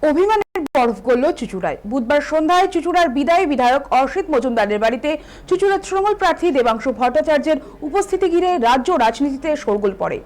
অভিমানের বরফ গড়ল চুঁচুড়ায়। বুধবার সন্ধ্যায় চুঁচুড়ার বিদায়ী বিধায়ক অসিত মজুমদারের বাড়িতে চুঁচুড়ার তৃণমূল প্রার্থী দেবাংশু ভট্টাচার্যের উপস্থিতি ঘিরে রাজ্য রাজনীতিতে শোরগোল পড়ে।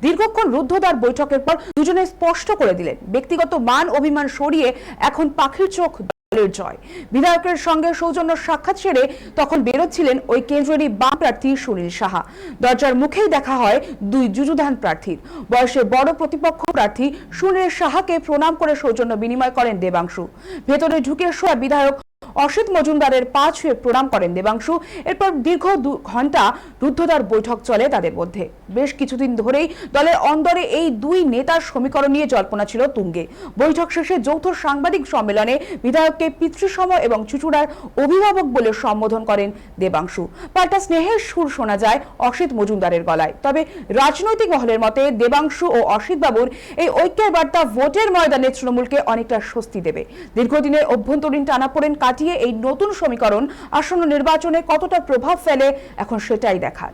দীর্ঘক্ষণ রুদ্ধদ্বার বৈঠকের পর দুজনে স্পষ্ট করে দিলেন, ব্যক্তিগত মান অভিমান সরিয়ে এখন পাখির চোখ দলের জয়। বিধায়কের সঙ্গে সৌজন্য সাক্ষাৎ সেরে তখন বেরোচ্ছিলেন ওই কেন্দ্রেরই বাম প্রার্থী সুনীল সাহা। দরজার মুখেই দেখা হয় দুই যুযুধান প্রার্থীর। বয়সে বড় প্রতিপক্ষ প্রার্থী সুনীল সাহাকে প্রণাম করে সৌজন্য বিনিময় করেন দেবাংশু। ভেতরে ঢুকে শোয়া বিধায়ক অসিত মজুমদারের পা ছুঁয়ে প্রণাম করেন দেবাংশু। এরপর দীর্ঘ 2 ঘন্টা রুদ্ধদ্বার বৈঠক চলে তাদের মধ্যে। বেশ কিছুদিন ধরেই দলের অন্দরে এই দুই নেতার সমীকরণ নিয়ে জল্পনা ছিল তুঙ্গে। বৈঠক শেষে যৌথ সাংবাদিক সম্মেলনে বিধায়ককে পিতৃসম এবং চুঁচুড়ার অভিভাবক বলে সম্বোধন করেন দেবাংশু। পাল্টা স্নেহের সুর শোনা যায় অসিত মজুমদারের গলায়। তবে রাজনৈতিক মহলের মতে দেবাংশু ও অসিত বাবুর এই ঐক্যের বার্তা ভোটের ময়দানে তৃণমূলকে অনেকটা স্বস্তি দেবে। দীর্ঘদিনের অভ্যন্তরীণ টানাপোড়েন কাটিয়ে এই নতুন সমীকরণ আসন্ন নির্বাচনে কতটা প্রভাব ফেলে এখন সেটাই দেখার।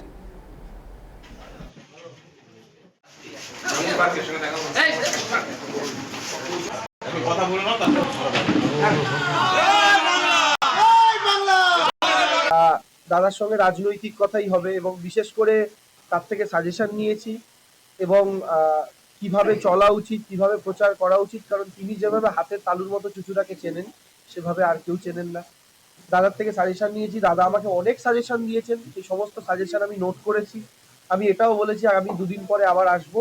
দাদার সঙ্গে রাজনৈতিক কথাই হবে এবং বিশেষ করে তার থেকে সাজেশন নিয়েছি এবং কিভাবে চলা উচিত, কিভাবে প্রচার করা উচিত, কারণ তিনি যেভাবে হাতের তালুর মতো চুঁচুড়াকে চেনেন সেভাবে আর কেউ চেনেন না। দাদার থেকে সাজেশন নিয়েছি, দাদা আমাকে অনেক সাজেশন দিয়েছেন, সেই সমস্ত সাজেশন আমি নোট করেছি। আমি এটাও বলেছি আমি 2 দিন পরে আবার আসবো,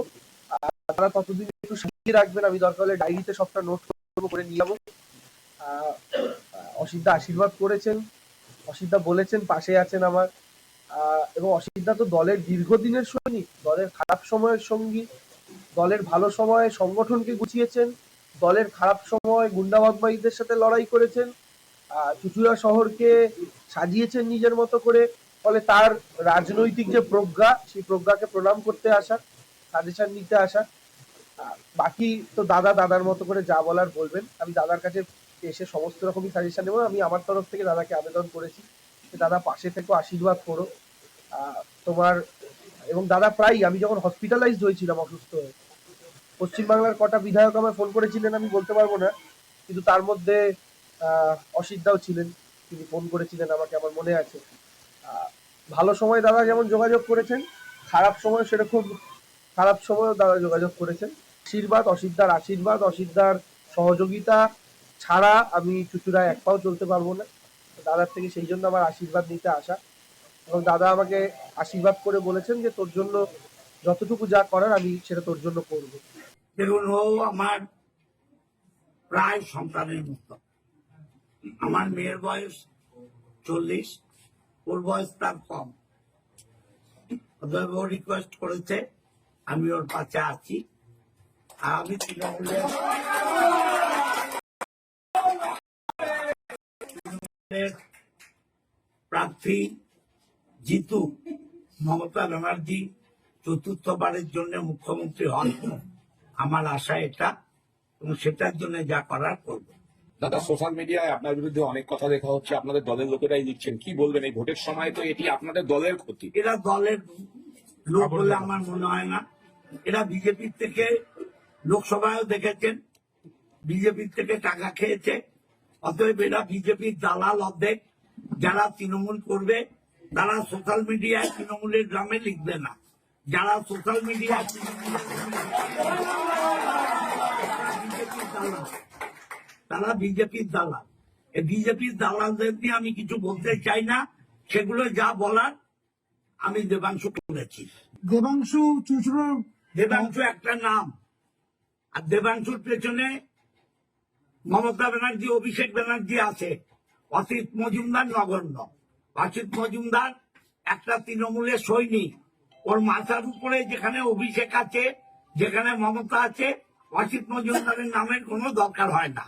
তারা ততদিন একটু সাজিয়ে রাখবেন, আমি দরকার হলে ডায়েরিতে সবটা নোট করে নিয়ে যাবো। অসিতদা আশীর্বাদ করেছেন, অসিতদা বলেছেন পাশে আছেন আমার, এবং অসিতদা তো দলের দীর্ঘদিনের সৈনিক, দলের খারাপ সময়ের সঙ্গী, দলের ভালো সময়ে সংগঠনকে গুছিয়েছেন, দলের খারাপ সময় গুন্ডা বদমাইশদের সাথে লড়াই করেছেন, চুঁচুড়া শহরকে সাজিয়েছেন নিজের মতো করে। ফলে তার রাজনৈতিক যে প্রজ্ঞা, সেই প্রজ্ঞাকে প্রণাম করতে আসা, সাজেশন নিতে আসা। বাকি তো দাদার মতো করে যা বলার বলবেন। আমি দাদার কাছে এসে সমস্ত রকমই সাজেশন নেব। আমি আমার তরফ থেকে দাদাকে আবেদন করেছি যে দাদা পাশে থেকে আশীর্বাদ করো তোমার। এবং দাদা প্রায়, আমি যখন হসপিটালাইজড হয়েছিলাম অসুস্থ হয়ে, পশ্চিমবাংলার কটা বিধায়ক আমায় ফোন করেছিলেন আমি বলতে পারবো না, কিন্তু তার মধ্যে অসিতদাও ছিলেন, তিনি ফোন করেছিলেন আমাকে, আমার মনে আছে। ভালো সময় দাদা যেমন যোগাযোগ করেছেন, খারাপ সময় সেরকম খারাপ সময়ও দাদা যোগাযোগ করেছেন। আশীর্বাদ, অসিতদার আশীর্বাদ, অসিতদার সহযোগিতা ছাড়া আমি চুঁচুড়ায় এক পাও চলতে পারবো না। দাদার থেকে সেই জন্য আমার আশীর্বাদ নিতে আসা, এবং দাদা আমাকে আশীর্বাদ করে বলেছেন যে তোর জন্য যতটুকু যা করার আমি সেটা তোর জন্য করবো। দেখুন, ও আমার প্রায় সন্তানের মতো। আমার মেয়ের বয়স 40, ওর বয়স তার কম। অতএব ও রিকোয়েস্ট করেছে, আমি ওর পাশে আছি। আর আমি তৃণমূলের প্রার্থী জিতু মমতা ব্যানার্জি চতুর্থবারের জন্য মুখ্যমন্ত্রী হন, আমার আশা এটা, এবং সেটার জন্য যা করার করব। দাদা, সোশ্যাল মিডিয়ায় আপনার বিরুদ্ধে অনেক কথা দেখা হচ্ছে, আপনাদের দলের লোকেরাই লিখছেন, কি বলবেন? এই ভোটের সময় তো এটি আপনাদের দলের ক্ষতি। এরা দলের লোক বলে আমার মনে হয় না। এরা বিজেপির থেকে, লোকসভায়ও দেখেছেন, বিজেপির থেকে টাকা খেয়েছে। অতএব এরা বিজেপির দালাল অর্ধেক। যারা তৃণমূল করবে তারা সোশ্যাল মিডিয়ায় তৃণমূলের গ্রামে লিখবে না, যারা সোশ্যাল মিডিয়ায় তারা বিজেপির দালাল। এই বিজেপির দালালদের নিয়ে আমি কিছু বলতে চাই না, সেগুলো যা বলার আমি দেবাংশু করেছি। দেবাংশু একটা নাম, আর দেবাংশুর পেছনে মমতা ব্যানার্জি, অভিষেক ব্যানার্জি আছে। অসিত মজুমদার নগণ্য। অসিত মজুমদার একটা তৃণমূলের সৈনিক। ওর মাথার উপরে যেখানে অভিষেক আছে, যেখানে মমতা আছে, অসিত মজুমদারের নামের কোনো দরকার হয় না।